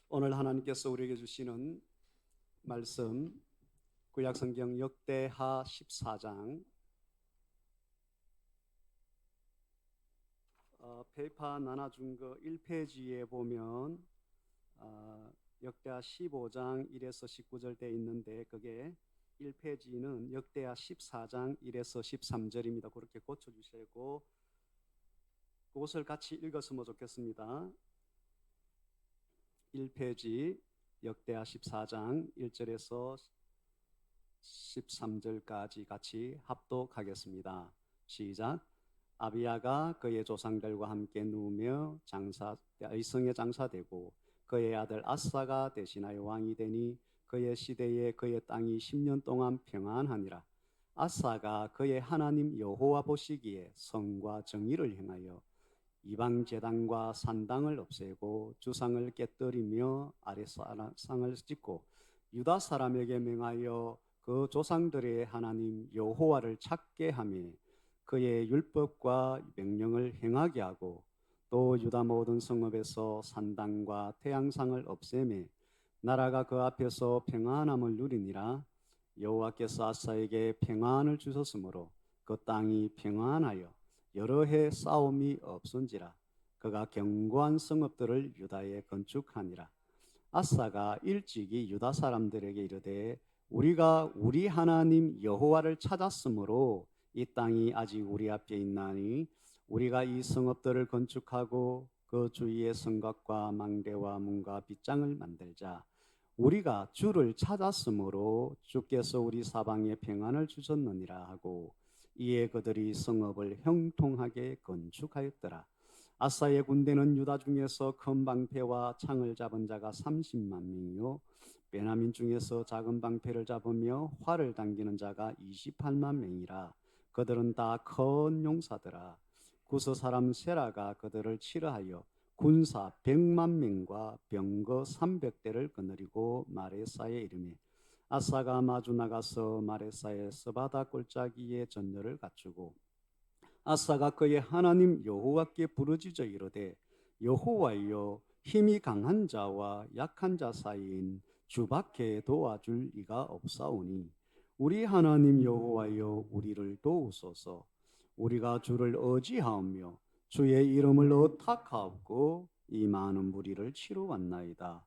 오늘 하나님께서 우리에게 주시는 말씀 구약성경 역대하 14장 페이퍼 나눠준 거 1페이지에 보면 역대하 15장 1에서 19절 돼 있는데 그게 1페이지는 역대하 14장 1에서 13절입니다. 그렇게 고쳐주시고 그것을 같이 읽었으면 좋겠습니다. 1페이지 역대하 14장 1절에서 13절까지 같이 합독하겠습니다. 시작. 아비야가 그의 조상들과 함께 누우며 의성에 장사되고 그의 아들 아사가 대신하여 왕이 되니 그의 시대에 그의 땅이 10년 동안 평안하니라. 아사가 그의 하나님 여호와 보시기에 성과 정의를 행하여 이방 제단과 산당을 없애고 주상을 깨뜨리며 아랫상을 짓고 유다 사람에게 명하여 그 조상들의 하나님 여호와를 찾게 하며 그의 율법과 명령을 행하게 하고 또 유다 모든 성읍에서 산당과 태양상을 없애매 나라가 그 앞에서 평안함을 누리니라. 여호와께서 아사에게 평안을 주셨으므로 그 땅이 평안하여 여러 해 싸움이 없은지라. 그가 견고한 성읍들을 유다에 건축하니라. 아사가 일찍이 유다 사람들에게 이르되 우리가 우리 하나님 여호와를 찾았으므로 이 땅이 아직 우리 앞에 있나니 우리가 이 성읍들을 건축하고 그 주위에 성곽과 망대와 문과 빗장을 만들자. 우리가 주를 찾았으므로 주께서 우리 사방에 평안을 주셨느니라 하고 이에 그들이 성읍을 형통하게 건축하였더라. 아사의 군대는 유다 중에서 큰 방패와 창을 잡은 자가 30만 명이요 베냐민 중에서 작은 방패를 잡으며 활을 당기는 자가 28만 명이라. 그들은 다 큰 용사더라. 구스 사람 세라가 그들을 치러하여 군사 100만 명과 병거 300대를 거느리고 마레사에 이르매 아사가 마주 나가서 마레사의 스바다 골짜기에 전열을 갖추고 아사가 그의 하나님 여호와께 부르짖어 이르되 여호와여 힘이 강한 자와 약한 자 사이인 주밖에 도와줄 이가 없사오니 우리 하나님 여호와여 우리를 도우소서. 우리가 주를 의지하오며 주의 이름을 의탁하옵고 이 많은 무리를 치러 왔나이다.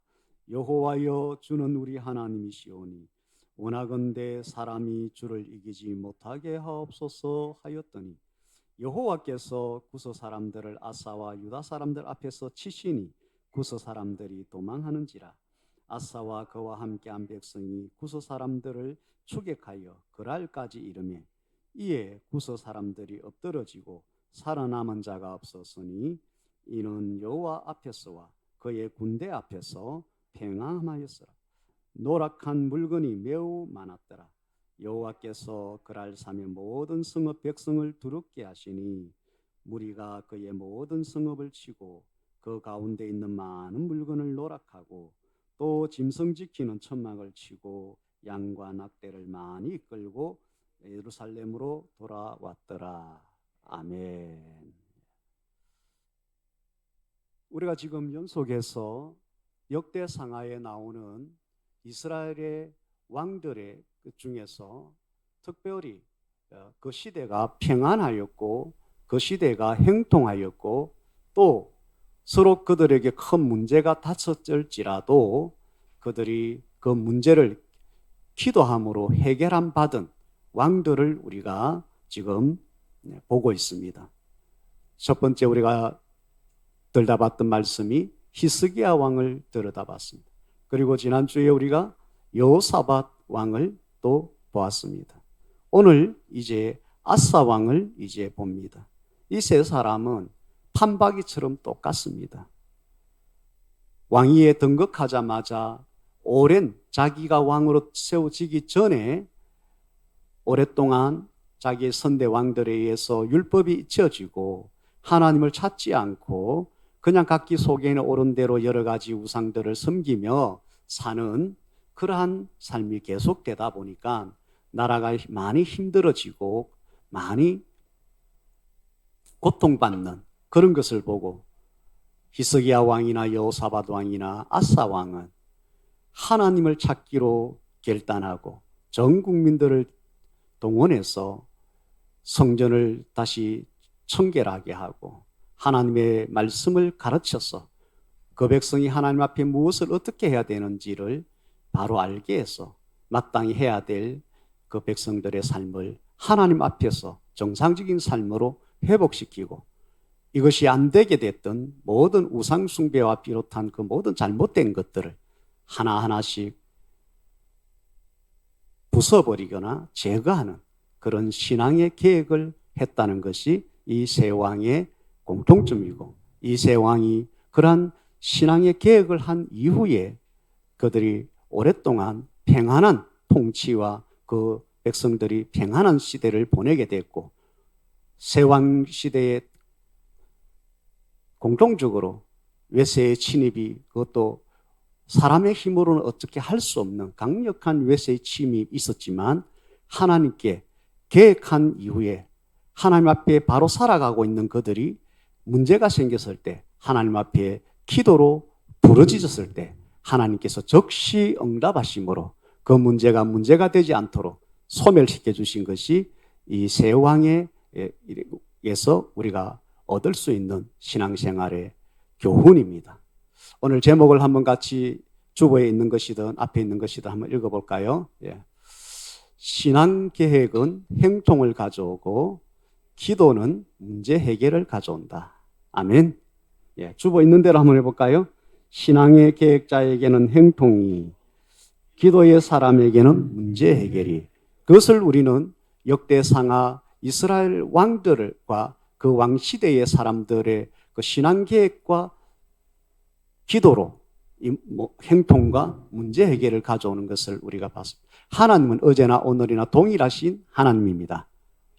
여호와여 주는 우리 하나님이시오니 원하건대 사람이 주를 이기지 못하게 하옵소서 하였더니 여호와께서 구스 사람들을 아사와 유다 사람들 앞에서 치시니 구스 사람들이 도망하는지라. 아사와 그와 함께한 백성이 구스 사람들을 추격하여 그랄까지 이르매 이에 구스 사람들이 엎드러지고 살아남은 자가 없었으니 이는 여호와 앞에서와 그의 군대 앞에서 평안하였으라. 노락한 물건이 매우 많았더라. 여호와께서 그랄 삼의 모든 성읍 백성을 두렵게 하시니 무리가 그의 모든 성읍을 치고 그 가운데 있는 많은 물건을 노락하고 또 짐승 지키는 천막을 치고 양과 낙대를 많이 끌고 예루살렘으로 돌아왔더라. 아멘. 우리가 지금 연속해서 역대상하에 나오는 이스라엘의 왕들의 그 중에서 특별히 그 시대가 평안하였고 그 시대가 형통하였고 또 서로 그들에게 큰 문제가 닥쳤을지라도 그들이 그 문제를 기도함으로 해결함 받은 왕들을 우리가 지금 보고 있습니다. 첫 번째 우리가 들여다봤던 말씀이 히스기야 왕을 들여다봤습니다. 그리고 지난주에 우리가 여호사밧 왕을 또 보았습니다. 오늘 이제 아사 왕을 이제 봅니다. 이 세 사람은 판박이처럼 똑같습니다. 왕위에 등극하자마자 오랜 자기가 왕으로 세워지기 전에 오랫동안 자기의 선대 왕들에 의해서 율법이 잊혀지고 하나님을 찾지 않고 그냥 각기 속에 있는 옳은 대로 여러 가지 우상들을 섬기며 사는 그러한 삶이 계속되다 보니까 나라가 많이 힘들어지고 많이 고통받는 그런 것을 보고 히스기야 왕이나 여호사밧 왕이나 아사 왕은 하나님을 찾기로 결단하고 전 국민들을 동원해서 성전을 다시 청결하게 하고 하나님의 말씀을 가르쳐서 그 백성이 하나님 앞에 무엇을 어떻게 해야 되는지를 바로 알게 해서 마땅히 해야 될 그 백성들의 삶을 하나님 앞에서 정상적인 삶으로 회복시키고 이것이 안 되게 됐던 모든 우상 숭배와 비롯한 그 모든 잘못된 것들을 하나하나씩 부숴버리거나 제거하는 그런 신앙의 계획을 했다는 것이 이 세 왕의 공통점이고 이 세 왕이 그러한 신앙의 계획을 한 이후에 그들이 오랫동안 평안한 통치와 그 백성들이 평안한 시대를 보내게 됐고 세 왕 시대에 공통적으로 외세의 침입이 그것도 사람의 힘으로는 어떻게 할 수 없는 강력한 외세의 침입이 있었지만 하나님께 계획한 이후에 하나님 앞에 바로 살아가고 있는 그들이 문제가 생겼을 때 하나님 앞에 기도로 부르짖었을 때 하나님께서 즉시 응답하심으로 그 문제가 되지 않도록 소멸시켜 주신 것이 이 세 왕에서 우리가 얻을 수 있는 신앙생활의 교훈입니다. 오늘 제목을 한번 같이 주보에 있는 것이든 앞에 있는 것이든 한번 읽어볼까요? 예. 신앙 계획은 행동을 가져오고 기도는 문제 해결을 가져온다. 아멘. 예, 주보 있는 대로 한번 해볼까요? 신앙의 계획자에게는 행동이, 기도의 사람에게는 문제 해결이. 그것을 우리는 역대상하 이스라엘 왕들과 그 왕시대의 사람들의 그 신앙 계획과 기도로 행동과 문제 해결을 가져오는 것을 우리가 봤습니다. 하나님은 어제나 오늘이나 동일하신 하나님입니다.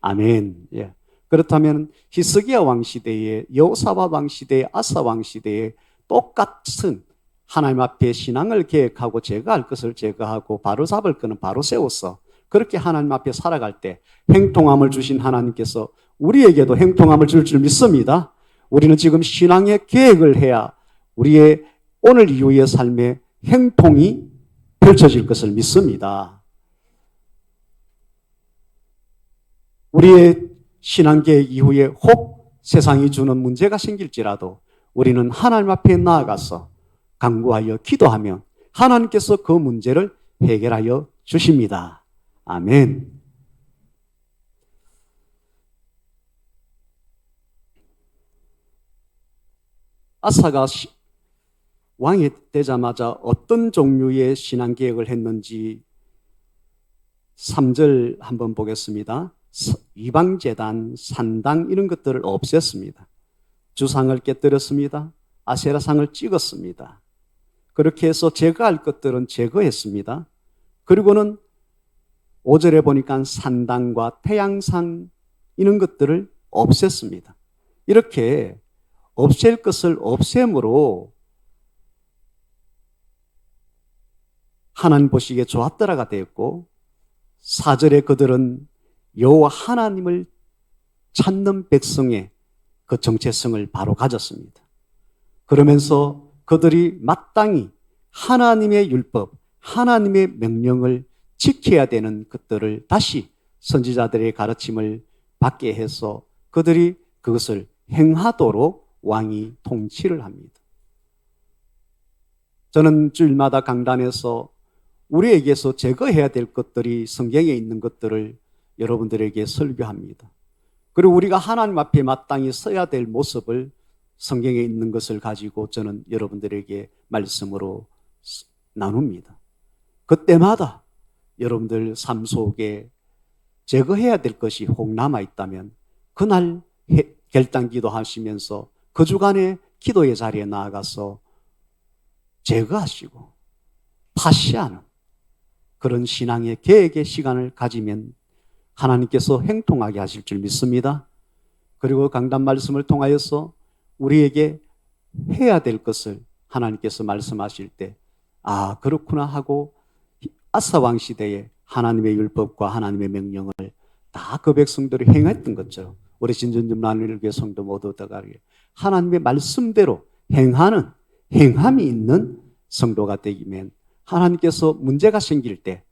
아멘. 예. 그렇다면 히스기야 왕시대에, 여호사밧 왕시대에, 아사 왕시대에 똑같은 하나님 앞에 신앙을 계획하고 제거할 것을 제거하고 바로 잡을 것은 바로 세워서 그렇게 하나님 앞에 살아갈 때 행통함을 주신 하나님께서 우리에게도 행통함을 줄 믿습니다. 우리는 지금 신앙의 계획을 해야 우리의 오늘 이후의 삶의 행통이 펼쳐질 것을 믿습니다. 우리의 신앙계획 이후에 혹 세상이 주는 문제가 생길지라도 우리는 하나님 앞에 나아가서 간구하여 기도하면 하나님께서 그 문제를 해결하여 주십니다. 아멘. 아사가 왕이 되자마자 어떤 종류의 신앙계획을 했는지 3절 한번 보겠습니다. 이방제단, 산당 이런 것들을 없앴습니다. 주상을 깨뜨렸습니다. 아세라상을 찍었습니다. 그렇게 해서 제거할 것들은 제거했습니다. 그리고는 5절에 보니까 산당과 태양상 이런 것들을 없앴습니다. 이렇게 없앨 것을 없앰으로 하나님 보시기에 좋았더라가 되었고 4절에 그들은 여호와 하나님을 찾는 백성의 그 정체성을 바로 가졌습니다. 그러면서 그들이 마땅히 하나님의 율법, 하나님의 명령을 지켜야 되는 것들을 다시 선지자들의 가르침을 받게 해서 그들이 그것을 행하도록 왕이 통치를 합니다. 저는 주일마다 강단에서 우리에게서 제거해야 될 것들이 성경에 있는 것들을 여러분들에게 설교합니다. 그리고 우리가 하나님 앞에 마땅히 서야 될 모습을 성경에 있는 것을 가지고 저는 여러분들에게 말씀으로 나눕니다. 그때마다 여러분들 삶 속에 제거해야 될 것이 혹 남아있다면 그날 결단기도 하시면서 그 주간에 기도의 자리에 나아가서 제거하시고 파시하는 그런 신앙의 계획의 시간을 가지면 하나님께서 행통하게 하실 줄 믿습니다. 그리고 강단 말씀을 통하여서 우리에게 해야 될 것을 하나님께서 말씀하실 때 아 그렇구나 하고 아사 왕 시대에 하나님의 율법과 하나님의 명령을 다 그 백성들이 행했던 것처럼 우리 진전점란일교회 성도 모두 다 하나님의 말씀대로 행함이 있는 성도가 되기면 하나님께서 문제가 생길 때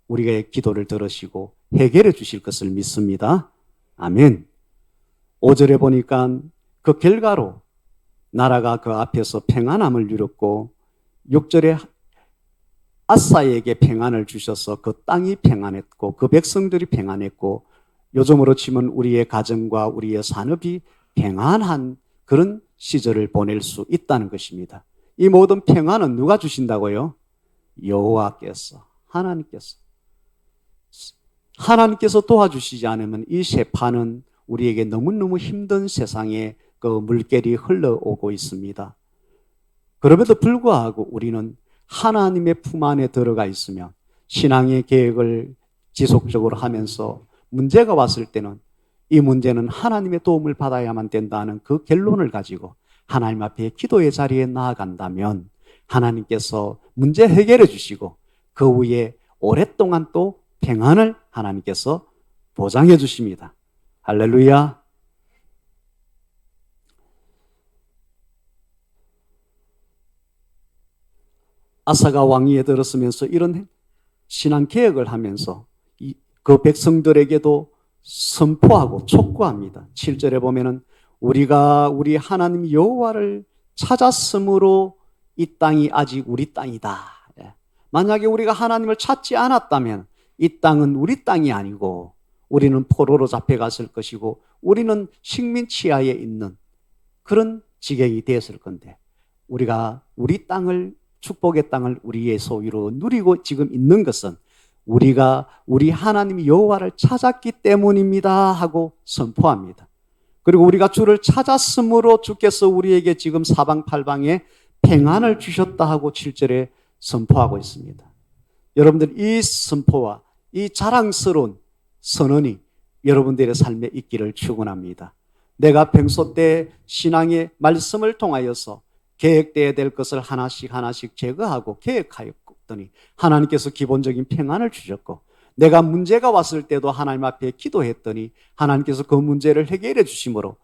우리의 기도를 들으시고 해결해 주실 것을 믿습니다. 아멘. 5절에 보니까 그 결과로 나라가 그 앞에서 평안함을 누렸고 6절에 아사에게 평안을 주셔서 그 땅이 평안했고 그 백성들이 평안했고 요즘으로 치면 우리의 가정과 우리의 산업이 평안한 그런 시절을 보낼 수 있다는 것입니다. 이 모든 평안은 누가 주신다고요? 여호와께서, 하나님께서 도와주시지 않으면 이 세파는 우리에게 너무너무 힘든 세상에 그 물결이 흘러오고 있습니다. 그럼에도 불구하고 우리는 하나님의 품 안에 들어가 있으면 신앙의 계획을 지속적으로 하면서 문제가 왔을 때는 이 문제는 하나님의 도움을 받아야만 된다는 그 결론을 가지고 하나님 앞에 기도의 자리에 나아간다면 하나님께서 문제 해결해 주시고 그 후에 오랫동안 또 평안을 하나님께서 보장해 주십니다. 할렐루야. 아사가 왕위에 들었으면서 이런 신앙 개혁을 하면서 그 백성들에게도 선포하고 촉구합니다. 7절에 보면은 우리가 우리 하나님 여호와를 찾았으므로 이 땅이 아직 우리 땅이다. 만약에 우리가 하나님을 찾지 않았다면 이 땅은 우리 땅이 아니고 우리는 포로로 잡혀갔을 것이고 우리는 식민 치하에 있는 그런 지경이 되었을 건데 우리가 우리 땅을 축복의 땅을 우리의 소유로 누리고 지금 있는 것은 우리가 우리 하나님 여호와를 찾았기 때문입니다 하고 선포합니다. 그리고 우리가 주를 찾았으므로 주께서 우리에게 지금 사방팔방에 평안을 주셨다 하고 7절에 선포하고 있습니다. 여러분들 이 선포와 이 자랑스러운 선언이 여러분들의 삶에 있기를 축원합니다. 내가 평소 때 신앙의 말씀을 통하여서 계획되어야 될 것을 하나씩 제거하고 계획하였더니 하나님께서 기본적인 평안을 주셨고 내가 문제가 왔을 때도 하나님 앞에 기도했더니 하나님께서 그 문제를 해결해 주심으로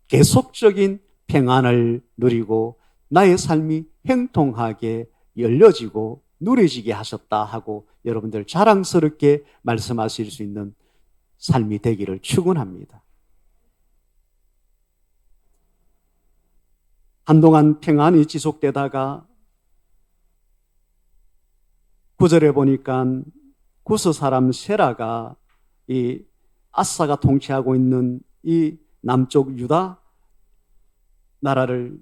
계속적인 평안을 누리고 나의 삶이 행통하게 열려지고 누려지게 하셨다 하고 여러분들 자랑스럽게 말씀하실 수 있는 삶이 되기를 축원합니다. 한동안 평안이 지속되다가 9절에 보니까 구스 사람 세라가 이 아사가 통치하고 있는 이 남쪽 유다 나라를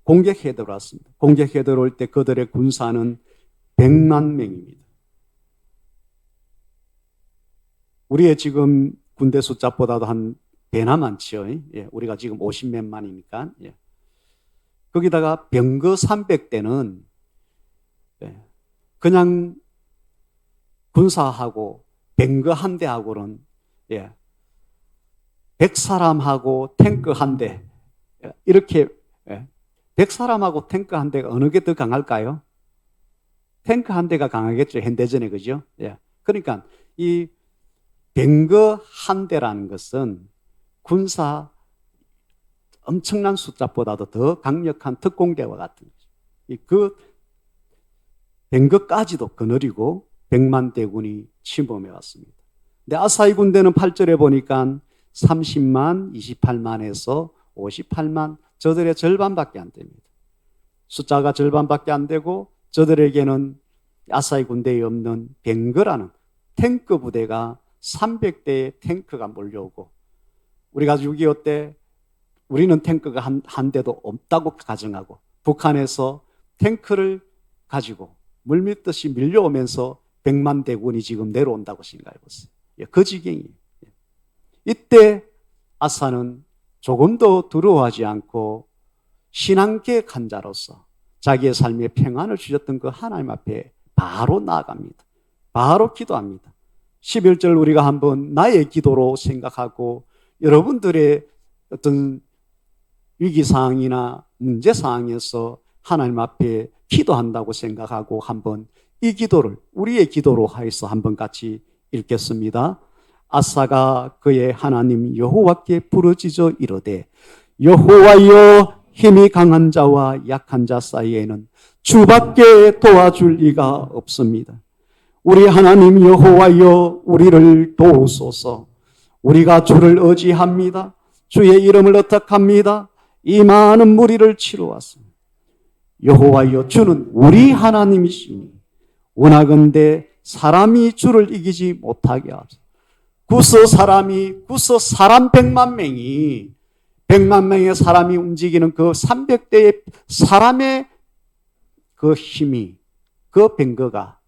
공격해 들어왔습니다. 공격해 들어올 때 그들의 군사는 100만 명입니다. 우리의 지금 군대 숫자보다도 한 배나 많지요. 예, 우리가 지금 50몇만이니까. 예. 거기다가 병거 300대는 그냥 군사하고 병거 한 대하고는 100사람하고 탱크 한 대 이렇게 100사람하고 탱크 한 대가 어느 게 더 강할까요? 탱크 한 대가 강하겠죠. 현대전에 그죠? 그러니까 이 병거 한 대라는 것은 군사 엄청난 숫자보다도 더 강력한 특공대와 같은 거죠. 그 병거까지도 거느리고 100만 대군이 침범해 왔습니다. 근데 아사의 군대는 8절에 보니까 30만, 28만에서 58만, 저들의 절반밖에 안 됩니다. 숫자가 절반밖에 안 되고 저들에게는 아사의 군대에 없는 병거라는 탱크 부대가 300대의 탱크가 몰려오고 우리가 6.25 때 우리는 탱크가 한 대도 없다고 가정하고 북한에서 탱크를 가지고 물밀듯이 밀려오면서 100만 대군이 지금 내려온다고 생각해 보세요. 그 지경이에요. 이때 아사는 조금도 두려워하지 않고 신앙계획한 자로서 자기의 삶에 평안을 주셨던 그 하나님 앞에 바로 나아갑니다. 바로 기도합니다. 11절 우리가 한번 나의 기도로 생각하고 여러분들의 어떤 위기상황이나 문제상황에서 하나님 앞에 기도한다고 생각하고 한번 이 기도를 우리의 기도로 하여서 한번 같이 읽겠습니다. 아사가 그의 하나님 여호와께 부르짖어 이르되 여호와여 힘이 강한 자와 약한 자 사이에는 주밖에 도와줄 리가 없습니다. 우리 하나님 여호와여, 우리를 도우소서. 우리가 주를 의지합니다. 주의 이름을 의탁합니다. 이 많은 무리를 치러 왔습니다. 여호와여, 주는 우리 하나님이시니 원하건대 사람이 주를 이기지 못하게 하소서. 구서 사람 100만 명이 100만 명의 사람이 움직이는 그 300대의 사람의 그 힘이, 그 뱅거가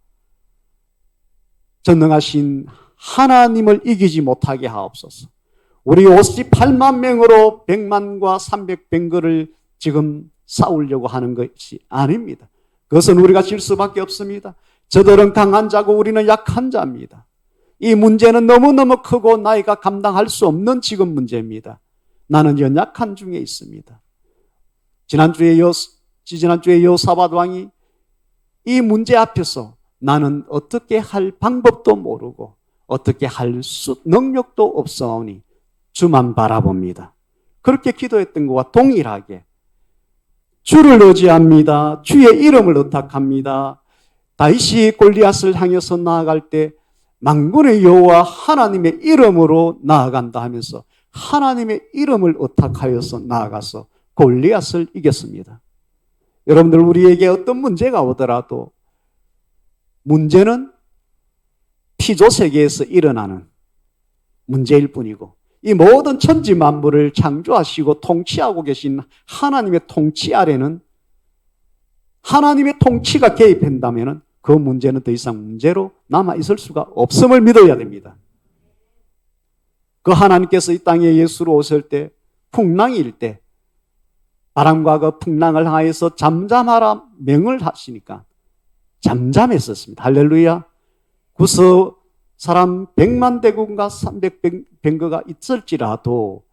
전능하신 하나님을 이기지 못하게 하옵소서. 우리 58만 명으로 100만과 300뱅거를 지금 싸우려고 하는 것이 아닙니다. 그것은 우리가 질 수밖에 없습니다. 저들은 강한 자고 우리는 약한 자입니다. 이 문제는 너무너무 크고 나이가 감당할 수 없는 지금 문제입니다. 나는 연약한 중에 있습니다. 지난주에 여호사밧 왕이 이 문제 앞에서 나는 어떻게 할 방법도 모르고 어떻게 할 능력도 없사오니 주만 바라봅니다. 그렇게 기도했던 것과 동일하게 주를 의지합니다. 주의 이름을 의탁합니다. 다윗이 골리앗을 향해서 나아갈 때 만군의 여호와 하나님의 이름으로 나아간다 하면서 하나님의 이름을 의탁하여서 나아가서 골리앗을 이겼습니다. 여러분들, 우리에게 어떤 문제가 오더라도 문제는 피조 세계에서 일어나는 문제일 뿐이고 이 모든 천지 만물을 창조하시고 통치하고 계신 하나님의 통치 아래는 하나님의 통치가 개입한다면 그 문제는 더 이상 문제로 남아있을 수가 없음을 믿어야 됩니다. 그 하나님께서 이 땅에 예수로 오실 때 풍랑일 때 바람과 그 풍랑을 하여서 잠잠하라 명을 하시니까 잠잠했었습니다. 할렐루야. 구서 사람 100만 대군과 300뱅거가 있을지라도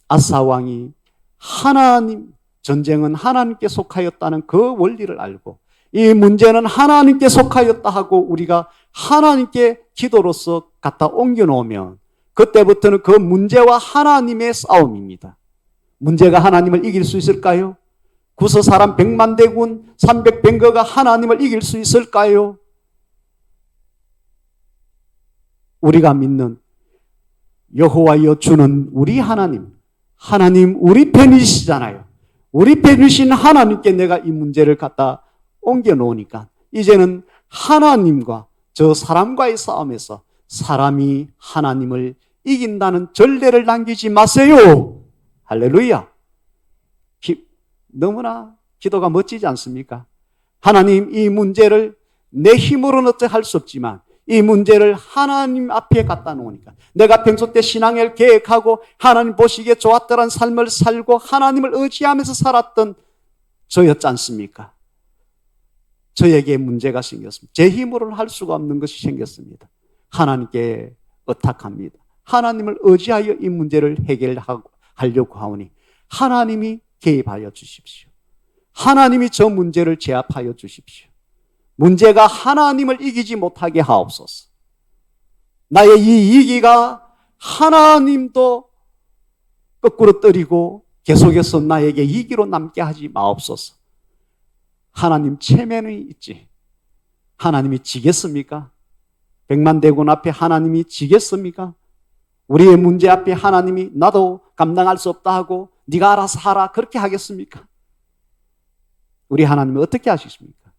아사 왕이 하나님, 전쟁은 하나님께 속하였다는 그 원리를 알고 이 문제는 하나님께 속하였다 하고 우리가 하나님께 기도로서 갖다 옮겨놓으면 그때부터는 그 문제와 하나님의 싸움입니다. 문제가 하나님을 이길 수 있을까요? 구서 사람 100만 대군 300뱅거가 하나님을 이길 수 있을까요? 우리가 믿는 여호와여 주는 우리 하나님 우리 편이시잖아요. 우리 편이신 하나님께 내가 이 문제를 갖다 옮겨 놓으니까 이제는 하나님과 저 사람과의 싸움에서 사람이 하나님을 이긴다는 전례를 남기지 마세요. 할렐루야. 너무나 기도가 멋지지 않습니까? 하나님, 이 문제를 내 힘으로는 어째 할 수 없지만 이 문제를 하나님 앞에 갖다 놓으니까 내가 평소 때 신앙을 계획하고 하나님 보시기에 좋았더란 삶을 살고 하나님을 의지하면서 살았던 저였지 않습니까? 저에게 문제가 생겼습니다. 제 힘으로는 할 수가 없는 것이 생겼습니다. 하나님께 의탁합니다. 하나님을 의지하여 이 문제를 해결하려고 하오니 하나님이 개입하여 주십시오. 하나님이 저 문제를 제압하여 주십시오. 문제가 하나님을 이기지 못하게 하옵소서. 나의 이 이기가 하나님도 거꾸로 떨이고 계속해서 나에게 이기로 남게 하지 마옵소서. 하나님 체면이 있지. 하나님이 지겠습니까? 100만 대군 앞에 하나님이 지겠습니까? 우리의 문제 앞에 하나님이 나도 감당할 수 없다 하고 네가 알아서 하라 그렇게 하겠습니까? 우리 하나님이 어떻게 하시십니까?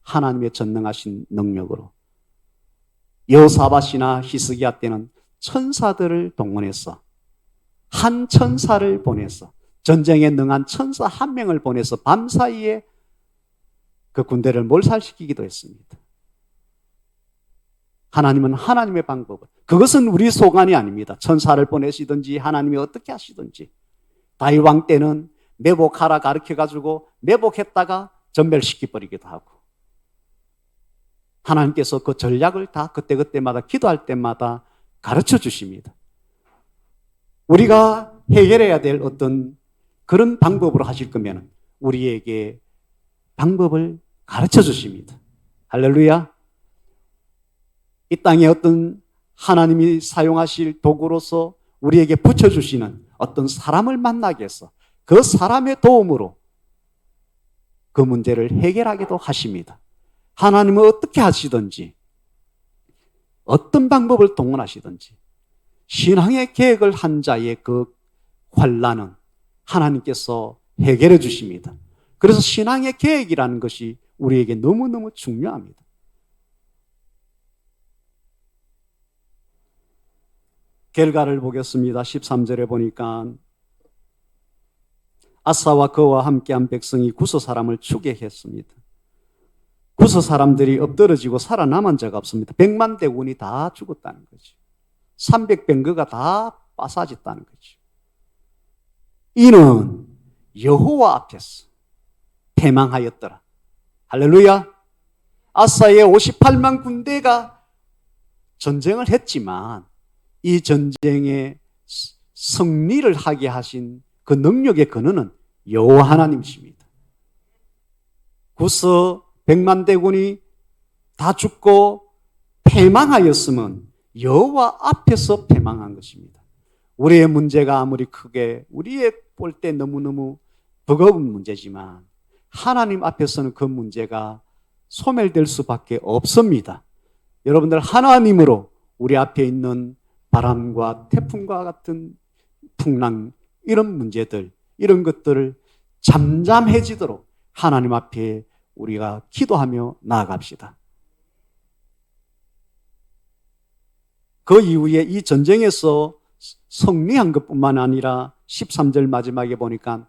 하나님의 전능하신 능력으로 여호사밧이나 히스기야 때는 천사들을 동원해서 한 천사를 보내서 전쟁에 능한 천사 한 명을 보내서 밤사이에 그 군대를 몰살시키기도 했습니다. 하나님은 하나님의 방법을, 그것은 우리 소관이 아닙니다. 천사를 보내시든지 하나님이 어떻게 하시든지. 다윗 왕 때는 매복하라 가르쳐가지고 매복했다가 전멸시켜버리기도 하고 하나님께서 그 전략을 다 그때그때마다 기도할 때마다 가르쳐 주십니다. 우리가 해결해야 될 어떤 그런 방법으로 하실 거면 우리에게 방법을 가르쳐 주십니다. 할렐루야. 이 땅에 어떤 하나님이 사용하실 도구로서 우리에게 붙여주시는 어떤 사람을 만나게 해서 그 사람의 도움으로 그 문제를 해결하기도 하십니다. 하나님은 어떻게 하시든지 어떤 방법을 동원하시든지 신앙의 계획을 한 자의 그 환난은 하나님께서 해결해 주십니다. 그래서 신앙의 계획이라는 것이 우리에게 너무너무 중요합니다. 결과를 보겠습니다. 13절에 보니까 아사와 그와 함께한 백성이 구스 사람을 추격했습니다. 구스 사람들이 엎드러지고 살아남은 자가 없습니다. 100만 대군이 다 죽었다는 거죠. 300병거가 다 빠사졌다는 거죠. 이는 여호와 앞에서 패망하였더라. 할렐루야. 아사의 58만 군대가 전쟁을 했지만 이 전쟁에 승리를 하게 하신 그 능력의 근원은 여호와 하나님이십니다. 구스 100만 대군이 다 죽고 패망하였으면 여호와 앞에서 패망한 것입니다. 우리의 문제가 아무리 크게 우리의 볼 때 너무너무 버거운 문제지만 하나님 앞에서는 그 문제가 소멸될 수밖에 없습니다. 여러분들, 하나님으로 우리 앞에 있는 바람과 태풍과 같은 풍랑, 이런 문제들, 이런 것들을 잠잠해지도록 하나님 앞에 우리가 기도하며 나아갑시다. 그 이후에 이 전쟁에서 승리한 것뿐만 아니라 13절 마지막에 보니까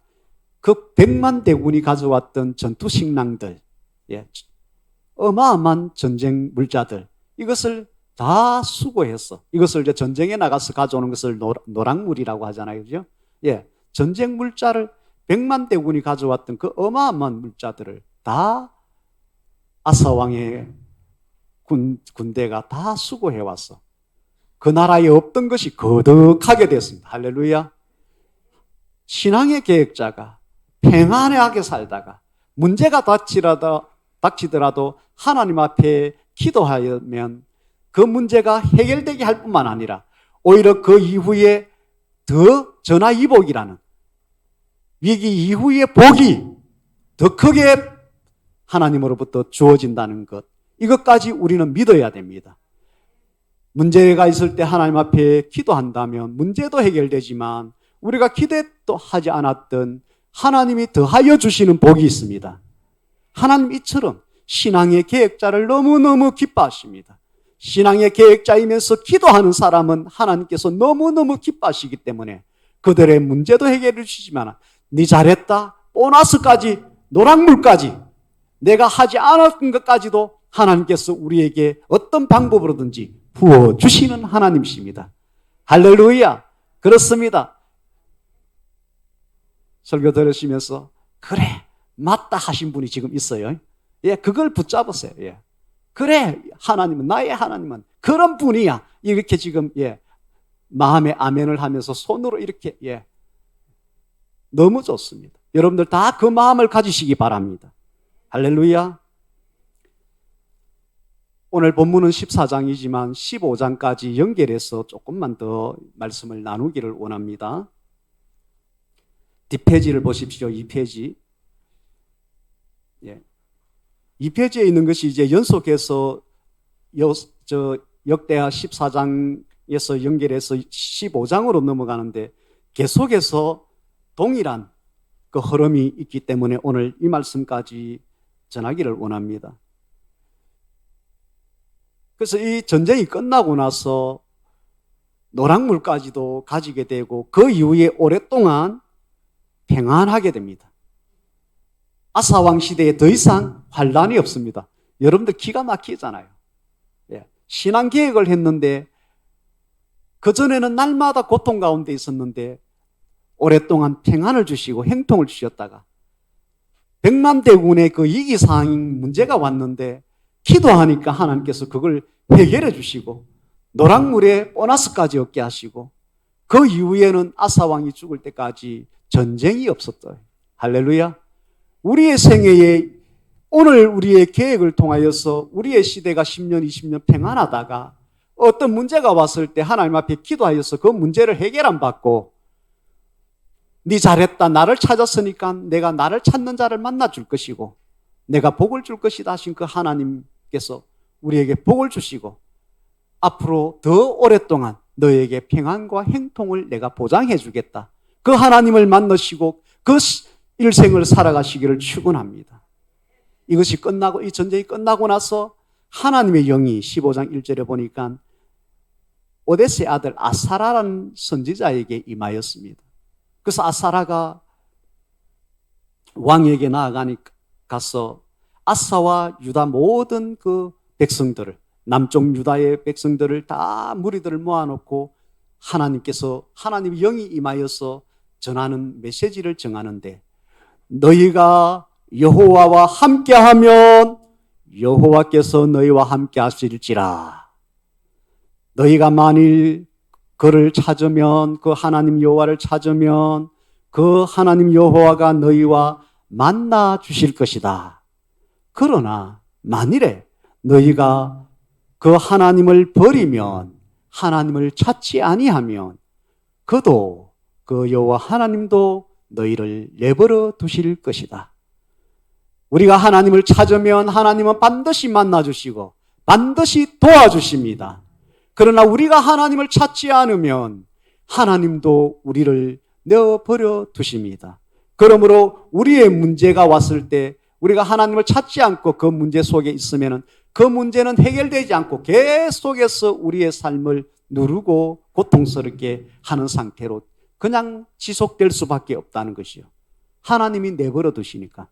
그 100만 대군이 가져왔던 전투 식량들, 어마어마한 전쟁 물자들, 이것을 다 수거했어. 이것을 이제 전쟁에 나가서 가져오는 것을 노랑물이라고 하잖아요. 그죠? 전쟁 물자를 100만 대군이 가져왔던 그 어마어마한 물자들을 다 아사왕의 군대가 다 수거해 왔어. 그 나라에 없던 것이 거득하게 됐습니다. 할렐루야. 신앙의 계획자가 평안하게 살다가 문제가 닥치더라도 하나님 앞에 기도하면 그 문제가 해결되게 할 뿐만 아니라 오히려 그 이후에 더 전화위복이라는 위기 이후의 복이 더 크게 하나님으로부터 주어진다는 것, 이것까지 우리는 믿어야 됩니다. 문제가 있을 때 하나님 앞에 기도한다면 문제도 해결되지만 우리가 기대도 하지 않았던 하나님이 더하여 주시는 복이 있습니다. 하나님 이처럼 신앙의 계획자를 너무너무 기뻐하십니다. 신앙의 계획자이면서 기도하는 사람은 하나님께서 너무너무 기뻐하시기 때문에 그들의 문제도 해결해 주시지만 네 잘했다, 보너스까지, 노랑물까지, 내가 하지 않았던 것까지도 하나님께서 우리에게 어떤 방법으로든지 부어주시는 하나님이십니다. 할렐루야. 그렇습니다. 설교 들으시면서 그래 맞다 하신 분이 지금 있어요. 그걸 붙잡으세요. 그래, 하나님은, 나의 하나님은 그런 분이야. 이렇게 지금 마음에 아멘을 하면서 손으로 이렇게 너무 좋습니다. 여러분들 다 그 마음을 가지시기 바랍니다. 할렐루야. 오늘 본문은 14장이지만 15장까지 연결해서 조금만 더 말씀을 나누기를 원합니다. 뒷페이지를 보십시오. 2페이지. 2페이지에 있는 것이 이제 연속해서 역대하 14장에서 연결해서 15장으로 넘어가는데 계속해서 동일한 그 흐름이 있기 때문에 오늘 이 말씀까지 전하기를 원합니다. 그래서 이 전쟁이 끝나고 나서 노랑물까지도 가지게 되고 그 이후에 오랫동안 평안하게 됩니다. 아사왕 시대에 더 이상 환란이 없습니다. 여러분들 기가 막히잖아요. 신앙 계획을 했는데 그전에는 날마다 고통 가운데 있었는데 오랫동안 평안을 주시고 형통을 주셨다가 100만 대군의 그 위기사항 문제가 왔는데 기도하니까 하나님께서 그걸 해결해 주시고 노랑물에 보너스까지 얻게 하시고 그 이후에는 아사왕이 죽을 때까지 전쟁이 없었어요. 할렐루야. 우리의 생애에 오늘 우리의 계획을 통하여서 우리의 시대가 10년, 20년 평안하다가 어떤 문제가 왔을 때 하나님 앞에 기도하여서 그 문제를 해결 안 받고 네 잘했다. 나를 찾았으니까 내가 나를 찾는 자를 만나 줄 것이고 내가 복을 줄 것이다 하신 그 하나님께서 우리에게 복을 주시고 앞으로 더 오랫동안 너에게 평안과 행통을 내가 보장해 주겠다. 그 하나님을 만나시고 그 일생을 살아가시기를 축원합니다. 이것이 끝나고 이 전쟁이 끝나고 나서 하나님의 영이 15장 1절에 보니까 오데스의 아들 아사라라는 선지자에게 임하였습니다. 그래서 아사라가 왕에게 나아가서 아사와 유다 모든 그 백성들을 남쪽 유다의 백성들을 다 무리들을 모아놓고 하나님께서 하나님의 영이 임하여서 전하는 메시지를 정하는데 너희가 여호와와 함께하면 여호와께서 너희와 함께 하실지라. 너희가 만일 그를 찾으면 그 하나님 여호와를 찾으면 그 하나님 여호와가 너희와 만나 주실 것이다. 그러나 만일에 너희가 그 하나님을 버리면 하나님을 찾지 아니하면 그도 그 여호와 하나님도 너희를 내버려 두실 것이다. 우리가 하나님을 찾으면 하나님은 반드시 만나 주시고 반드시 도와주십니다. 그러나 우리가 하나님을 찾지 않으면 하나님도 우리를 내버려 두십니다. 그러므로 우리의 문제가 왔을 때 우리가 하나님을 찾지 않고 그 문제 속에 있으면 그 문제는 해결되지 않고 계속해서 우리의 삶을 누르고 고통스럽게 하는 상태로 그냥 지속될 수밖에 없다는 것이요. 하나님이 내버려 두시니까.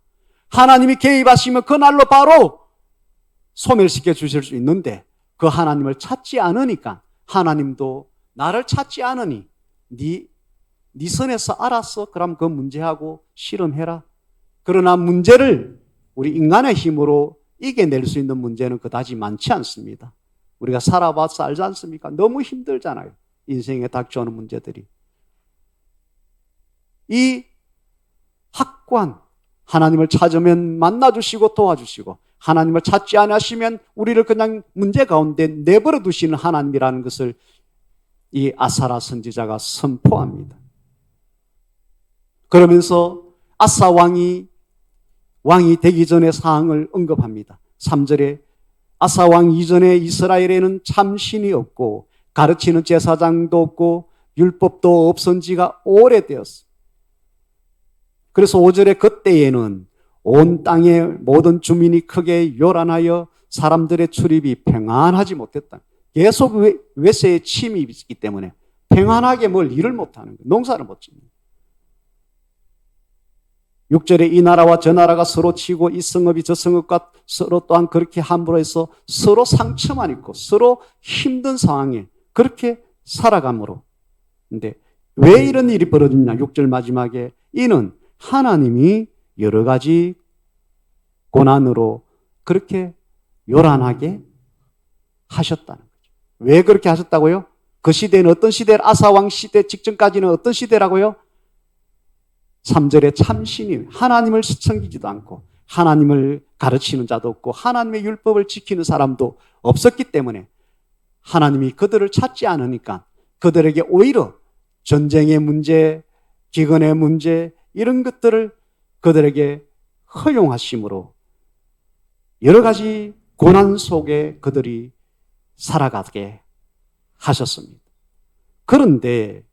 하나님이 개입하시면 그날로 바로 소멸시켜 주실 수 있는데 그 하나님을 찾지 않으니까 하나님도 나를 찾지 않으니 네 선에서 알았어. 그럼 그 문제하고 실험해라. 그러나 문제를 우리 인간의 힘으로 이겨낼 수 있는 문제는 그다지 많지 않습니다. 우리가 살아봐서 알지 않습니까? 너무 힘들잖아요. 인생에 닥쳐오는 문제들이. 이 확고한 하나님을 찾으면 만나주시고 도와주시고 하나님을 찾지 않으시면 우리를 그냥 문제 가운데 내버려 두시는 하나님이라는 것을 이 아사라 선지자가 선포합니다. 그러면서 아사 왕이 되기 전의 사항을 언급합니다. 3절에 아사 왕 이전에 이스라엘에는 참신이 없고 가르치는 제사장도 없고 율법도 없은 지가 오래되었어. 그래서 5절에 그때에는 온 땅의 모든 주민이 크게 요란하여 사람들의 출입이 평안하지 못했다. 계속 외세의 침입이 있기 때문에 평안하게 뭘 일을 못하는 거예요. 농사를 못 짓는 거예요. 6절에 이 나라와 저 나라가 서로 치고 이 성읍이 저 성읍과 서로 또한 그렇게 함부로 해서 서로 상처만 있고 서로 힘든 상황에 그렇게 살아감으로. 근데 왜 이런 일이 벌어졌냐? 6절 마지막에 이는 하나님이 여러 가지 고난으로 그렇게 요란하게 하셨다는 거죠. 왜 그렇게 하셨다고요? 그 시대는 어떤 시대를 아사왕 시대 직전까지는 어떤 시대라고요? 3절에 참신이 하나님을 섬기지도 않고 하나님을 가르치는 자도 없고 하나님의 율법을 지키는 사람도 없었기 때문에 하나님이 그들을 찾지 않으니까 그들에게 오히려 전쟁의 문제, 기근의 문제 이런 것들을 그들에게 허용하심으로 여러 가지 고난 속에 그들이 살아가게 하셨습니다. 그런데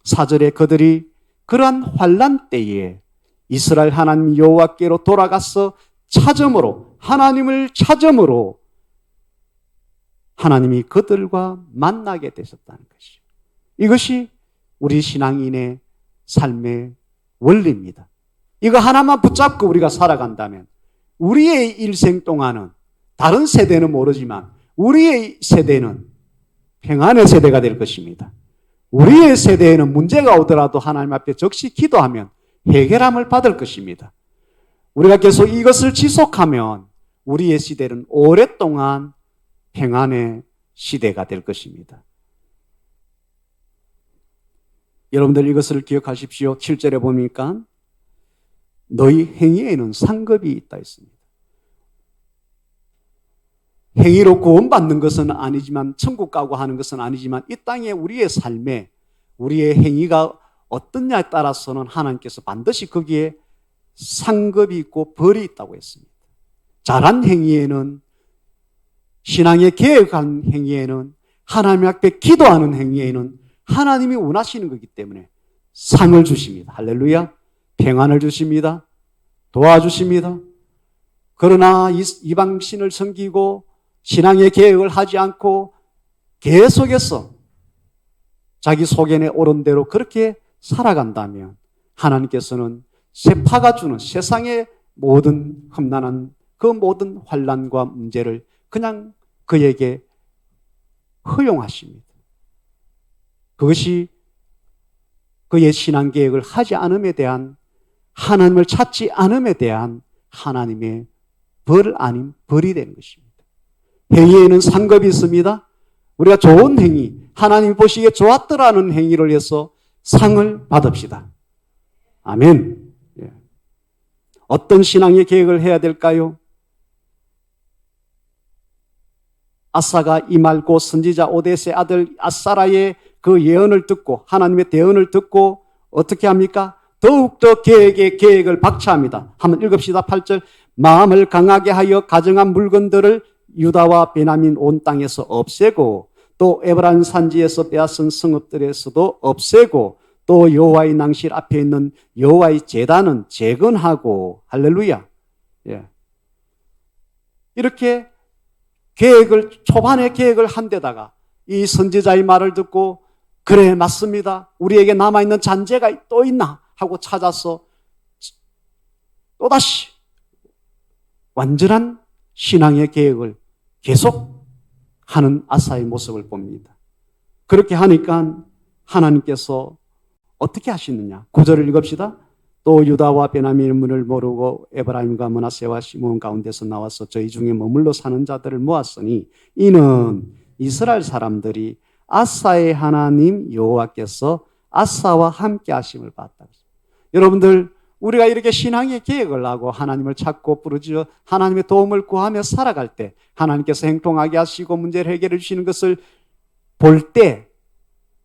4절에 그들이 그러한 환난 때에 이스라엘 하나님 여호와께로 돌아가서 찾음으로 하나님을 찾음으로 하나님이 그들과 만나게 되셨다는 것이죠. 이것이 우리 신앙인의 삶의 원리입니다. 이거 하나만 붙잡고 우리가 살아간다면 우리의 일생 동안은 다른 세대는 모르지만 우리의 세대는 평안의 세대가 될 것입니다. 우리의 세대에는 문제가 오더라도 하나님 앞에 적시 기도하면 해결함을 받을 것입니다. 우리가 계속 이것을 지속하면 우리의 시대는 오랫동안 평안의 시대가 될 것입니다. 여러분들 이것을 기억하십시오. 7절에 보니까 너희 행위에는 상급이 있다 했습니다. 행위로 구원받는 것은 아니지만 천국 가고 하는 것은 아니지만 이 땅에 우리의 삶에 우리의 행위가 어떠냐에 따라서는 하나님께서 반드시 거기에 상급이 있고 벌이 있다고 했습니다. 잘한 행위에는, 신앙의 계획한 행위에는, 하나님 앞에 기도하는 행위에는 하나님이 원하시는 거기 때문에 상을 주십니다. 할렐루야. 평안을 주십니다. 도와주십니다. 그러나 이방신을 섬기고 신앙의 계획을 하지 않고 계속해서 자기 소견에 옳은 대로 그렇게 살아간다면 하나님께서는 세파가 주는 세상의 모든 험난한 그 모든 환난과 문제를 그냥 그에게 허용하십니다. 그것이 그의 신앙 계획을 하지 않음에 대한, 하나님을 찾지 않음에 대한 하나님의 벌 아닌 벌이 되는 것입니다. 행위에는 상급이 있습니다. 우리가 좋은 행위, 하나님이 보시기에 좋았더라는 행위를 해서 상을 받읍시다. 아멘. 예. 어떤 신앙의 계획을 해야 될까요? 아사가 이 말고 선지자 오뎃의 아들 아사라의 그 예언을 듣고 하나님의 대언을 듣고 어떻게 합니까? 더욱더 계획을 박차합니다. 한번 읽읍시다. 8절. 마음을 강하게 하여 가정한 물건들을 유다와 베냐민 온 땅에서 없애고 또 에브라임 산지에서 빼앗은 성읍들에서도 없애고 또 여호와의 낭실 앞에 있는 여호와의 제단은 재건하고. 할렐루야. 예. 이렇게 초반에 계획을 한 데다가 이 선지자의 말을 듣고 그래 맞습니다. 우리에게 남아있는 잔재가 또 있나 하고 찾아서 또다시 완전한 신앙의 계획을 계속 하는 아사의 모습을 봅니다. 그렇게 하니까 하나님께서 어떻게 하시느냐. 9절을 읽읍시다. 또 유다와 베냐민의 문을 모르고 에브라임과 므낫세와 시므온 가운데서 나와서 저희 중에 머물러 사는 자들을 모았으니 이는 이스라엘 사람들이 아사의 하나님 여호와께서 아사와 함께 하심을 봤다. 여러분들, 우리가 이렇게 신앙의 계획을 하고 하나님을 찾고 부르짖어 하나님의 도움을 구하며 살아갈 때 하나님께서 행동하게 하시고 문제를 해결해 주시는 것을 볼 때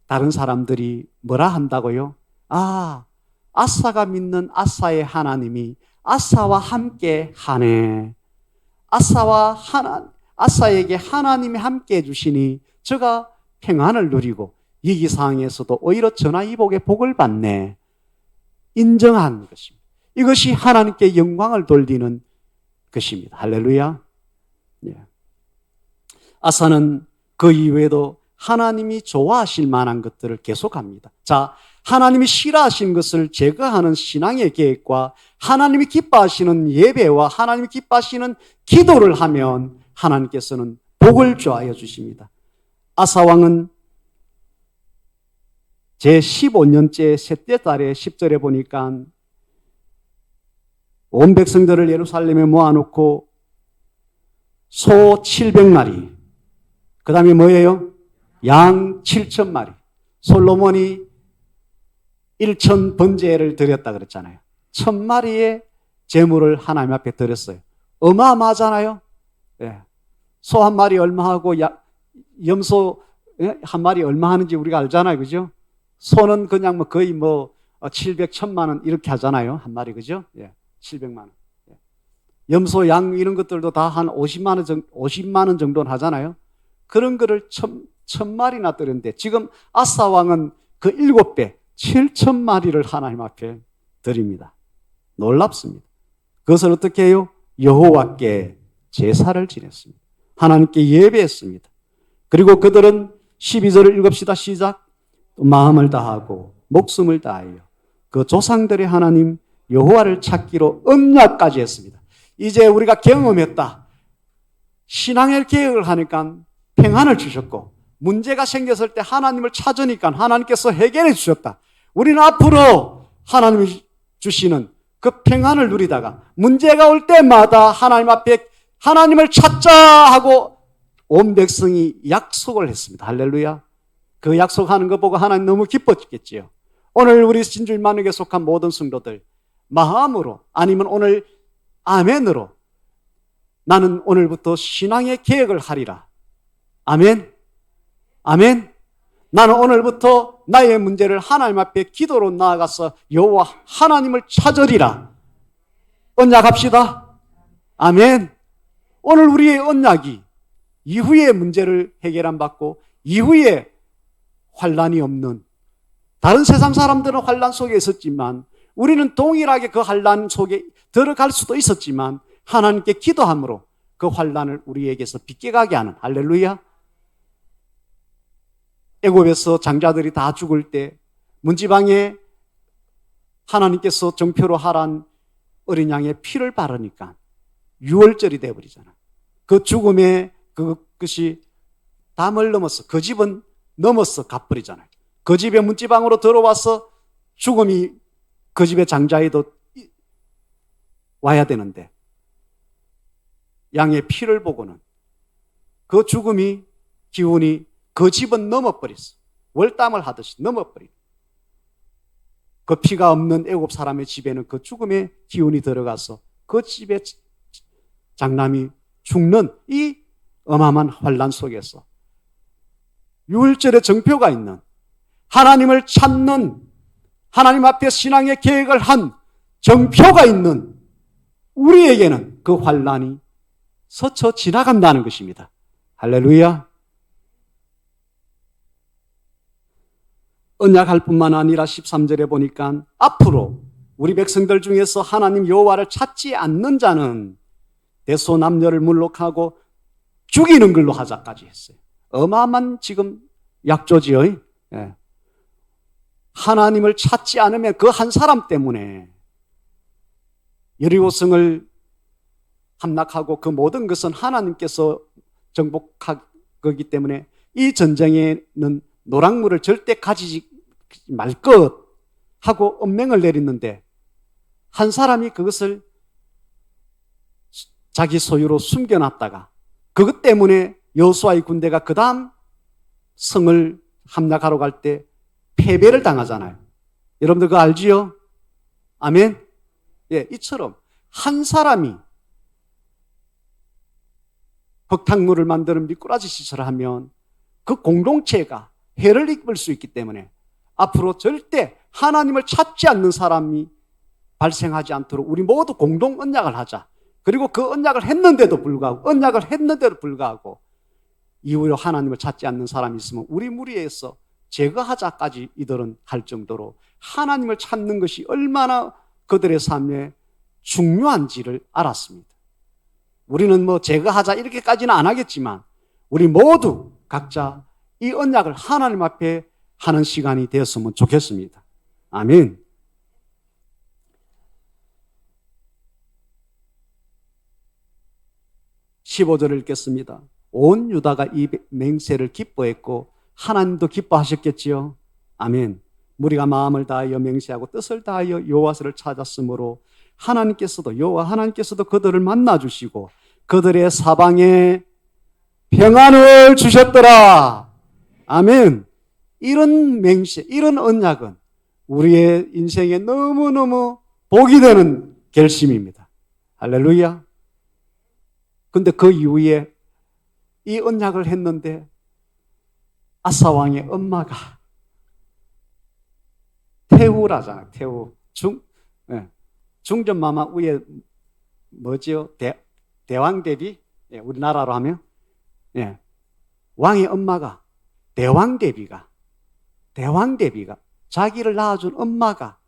다른 사람들이 뭐라 한다고요? 아사가 믿는 아사의 하나님이 아사와 함께 하네. 아사에게 하나님이 함께 해주시니 저가 평안을 누리고 위기상황에서도 오히려 전화위복의 복을 받네. 인정한 것입니다. 이것이 하나님께 영광을 돌리는 것입니다. 할렐루야. 예. 아사는 그 이외에도 하나님이 좋아하실 만한 것들을 계속합니다. 자, 하나님이 싫어하시는 것을 제거하는 신앙의 계획과 하나님이 기뻐하시는 예배와 하나님이 기뻐하시는 기도를 하면 하나님께서는 복을 주하여 주십니다. 아사왕은 제15년째 셋째 달에 10절에 보니까 온 백성들을 예루살렘에 모아놓고 소 700마리, 그 다음에 뭐예요? 양 7,000마리. 솔로몬이 1천 번제를 드렸다 그랬잖아요. 1,000마리의 제물을 하나님 앞에 드렸어요. 어마어마하잖아요. 네. 소 한 마리 얼마하고 염소 한 마리 얼마 하는지 우리가 알잖아요. 그죠? 소는 그냥 거의 700, 1000만 원 이렇게 하잖아요. 한 마리. 그죠? 예. 700만 원. 예. 염소, 양 이런 것들도 다 한 50만 원 정도는 하잖아요. 그런 거를 1,000마리나 드렸는데 지금 아사 왕은 그 7배 7,000마리를 하나님 앞에 드립니다. 놀랍습니다. 그것을 어떻게 해요? 여호와께 제사를 지냈습니다. 하나님께 예배했습니다. 그리고 그들은 12절을 읽읍시다. 시작. 마음을 다하고 목숨을 다하여 그 조상들의 하나님 여호와를 찾기로 음약까지 했습니다. 이제 우리가 경험했다. 신앙의 계획을 하니까 평안을 주셨고 문제가 생겼을 때 하나님을 찾으니까 하나님께서 해결해 주셨다. 우리는 앞으로 하나님이 주시는 그 평안을 누리다가 문제가 올 때마다 하나님 앞에 하나님을 찾자 하고 온 백성이 약속을 했습니다. 할렐루야. 그 약속하는 거 보고 하나님 너무 기뻤겠지요. 오늘 우리 진주일만에게 속한 모든 성도들 마음으로 아니면 오늘 아멘으로 나는 오늘부터 신앙의 계획을 하리라. 아멘. 아멘. 나는 오늘부터 나의 문제를 하나님 앞에 기도로 나아가서 여호와 하나님을 찾으리라. 언약합시다. 아멘. 오늘 우리의 언약이 이후의 문제를 해결 안 받고 이후에 환란이 없는, 다른 세상 사람들은 환란 속에 있었지만 우리는 동일하게 그 환란 속에 들어갈 수도 있었지만 하나님께 기도함으로 그 환란을 우리에게서 빗겨가게 하는, 할렐루야. 애굽에서 장자들이 다 죽을 때 문지방에 하나님께서 정표로 하란 어린 양의 피를 바르니까 유월절이 되어버리잖아. 그 죽음의 그것이 담을 넘어서 그 집은 넘어서 가버리잖아요. 그 집의 문지방으로 들어와서 죽음이 그 집의 장자에도 와야 되는데 양의 피를 보고는 그 죽음이 기운이 그 집은 넘어버렸어. 월담을 하듯이 넘어버려. 그 피가 없는 애굽 사람의 집에는 그 죽음의 기운이 들어가서 그 집의 장남이 죽는 이 어마어마한 환란 속에서 유월절의 정표가 있는, 하나님을 찾는, 하나님 앞에 신앙의 계획을 한 정표가 있는 우리에게는 그 환란이 스쳐 지나간다는 것입니다. 할렐루야. 언약할 뿐만 아니라 13절에 보니까 앞으로 우리 백성들 중에서 하나님 여호와를 찾지 않는 자는 대소남녀를 물록하고 죽이는 걸로 하자까지 했어요. 어마어마한 지금 약조지요. 예. 하나님을 찾지 않으면 그 한 사람 때문에 여리고성을 함락하고 그 모든 것은 하나님께서 정복하기 때문에 이 전쟁에는 노랑물을 절대 가지지 말 것 하고 엄명을 내렸는데 한 사람이 그것을 자기 소유로 숨겨놨다가 그것 때문에 여호수아의 군대가 그 다음 성을 함락하러 갈 때 패배를 당하잖아요. 여러분들 그거 알지요? 아멘? 예, 이처럼 한 사람이 흙탕물을 만드는 미꾸라지 시설을 하면 그 공동체가 해를 입을 수 있기 때문에 앞으로 절대 하나님을 찾지 않는 사람이 발생하지 않도록 우리 모두 공동 언약을 하자. 그리고 그 언약을 했는데도 불구하고 이후로 하나님을 찾지 않는 사람이 있으면 우리 무리에서 제거하자까지 이들은 할 정도로 하나님을 찾는 것이 얼마나 그들의 삶에 중요한지를 알았습니다. 우리는 뭐 제거하자 이렇게까지는 안 하겠지만 우리 모두 각자 이 언약을 하나님 앞에 하는 시간이 되었으면 좋겠습니다. 아멘. (15절을) 읽겠습니다. 온 유다가 이 맹세를 기뻐했고 하나님도 기뻐하셨겠지요. 아멘. 무리가 마음을 다하여 맹세하고 뜻을 다하여 여호와를 찾았으므로 여호와 하나님께서도 그들을 만나주시고 그들의 사방에 평안을 주셨더라. 아멘. 이런 맹세, 이런 언약은 우리의 인생에 너무너무 복이 되는 결심입니다. 할렐루야. 근데 그 이후에 이 언약을 했는데 아사 왕의 엄마가 태우라잖아요. 태우. 중전마마 위에 뭐지요? 대왕 대비? 예, 우리나라로 하면 예. 왕의 엄마가 대왕 대비가 자기를 낳아준 엄마가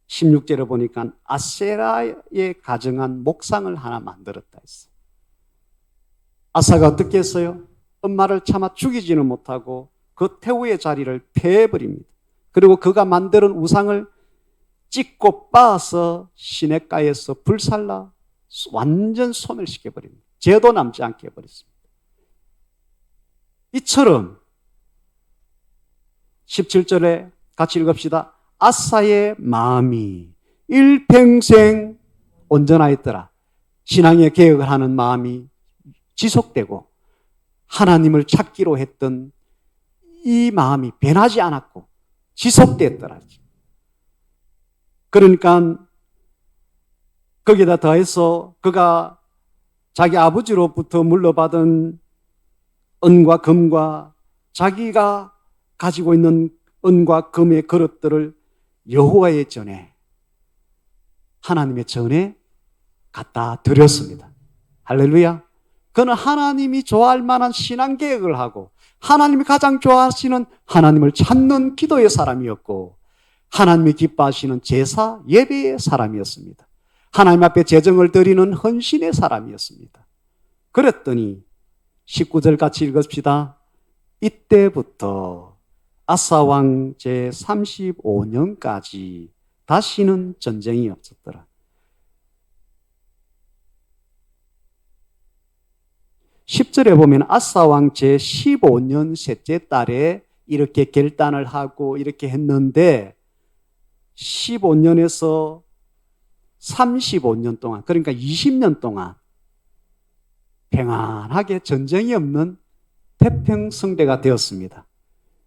16절에 보니까 아세라에 가정한 목상을 하나 만들었다 했어요. 아사가 어떻게 했어요? 엄마를 차마 죽이지는 못하고 그 태우의 자리를 패해버립니다. 그리고 그가 만드는 우상을 찍고 빻아서 시냇가에서 불살라 완전 소멸시켜버립니다. 죄도 남지 않게 해버렸습니다. 이처럼 17절에 같이 읽읍시다. 아사의 마음이 일평생 온전하였더라. 신앙의 개혁을 하는 마음이 지속되고 하나님을 찾기로 했던 이 마음이 변하지 않았고 지속됐더라. 그러니까 거기다 더해서 그가 자기 아버지로부터 물려받은 은과 금과 자기가 가지고 있는 은과 금의 그릇들을 여호와의 전에, 하나님의 전에 갖다 드렸습니다. 할렐루야. 그는 하나님이 좋아할 만한 신앙 계획을 하고 하나님이 가장 좋아하시는 하나님을 찾는 기도의 사람이었고 하나님이 기뻐하시는 제사 예배의 사람이었습니다. 하나님 앞에 제정을 드리는 헌신의 사람이었습니다. 그랬더니 19절 같이 읽읍시다. 이때부터 아사 왕 제35년까지 다시는 전쟁이 없었더라. 10절에 보면 아사 왕 제15년 셋째 달에 이렇게 결단을 하고 이렇게 했는데 15년에서 35년 동안, 그러니까 20년 동안 평안하게 전쟁이 없는 태평성대가 되었습니다.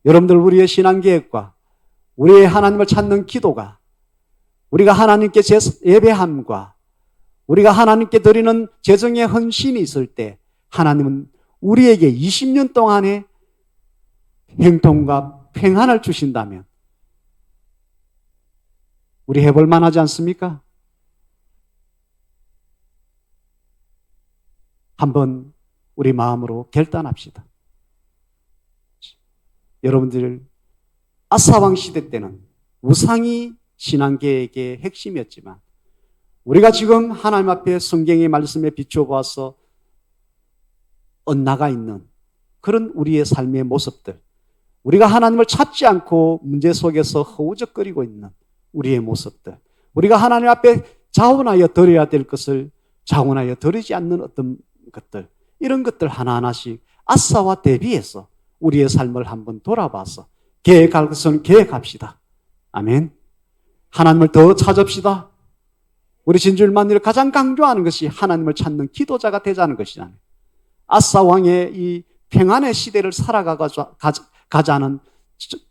여러분들, 우리의 신앙계획과 우리의 하나님을 찾는 기도가, 우리가 하나님께 예배함과 우리가 하나님께 드리는 재정의 헌신이 있을 때 하나님은 우리에게 20년 동안의 형통과 평안을 주신다면 우리 해볼 만하지 않습니까? 한번 우리 마음으로 결단합시다. 여러분들, 아사왕 시대 때는 우상이 신앙계획의 핵심이었지만 우리가 지금 하나님 앞에 성경의 말씀에 비춰보아서 엇나가 있는 그런 우리의 삶의 모습들, 우리가 하나님을 찾지 않고 문제 속에서 허우적거리고 있는 우리의 모습들, 우리가 하나님 앞에 자원하여 드려야 될 것을 자원하여 드리지 않는 어떤 것들, 이런 것들 하나하나씩 아사와 대비해서 우리의 삶을 한번 돌아봐서 계획할 것은 계획합시다. 아멘. 하나님을 더 찾읍시다. 우리 진주일만리를 가장 강조하는 것이 하나님을 찾는 기도자가 되자는 것이잖아요. 아사 왕의 이 평안의 시대를 살아가자는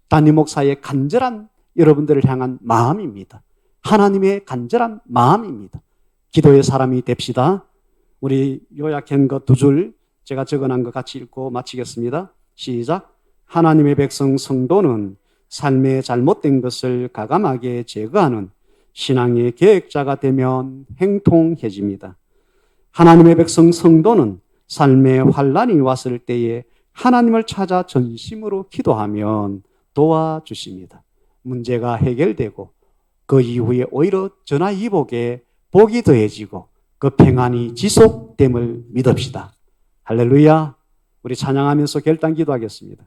담임 목사의 간절한 여러분들을 향한 마음입니다. 하나님의 간절한 마음입니다. 기도의 사람이 됩시다. 우리 요약한 것 두 줄 제가 적어놓은 것 같이 읽고 마치겠습니다. 시작. 하나님의 백성 성도는 삶의 잘못된 것을 과감하게 제거하는 신앙의 계획자가 되면 행통해집니다. 하나님의 백성 성도는 삶의 환난이 왔을 때에 하나님을 찾아 전심으로 기도하면 도와주십니다. 문제가 해결되고 그 이후에 오히려 전화위복에 복이 더해지고 그 평안이 지속됨을 믿읍시다. 할렐루야. 우리 찬양하면서 결단 기도하겠습니다.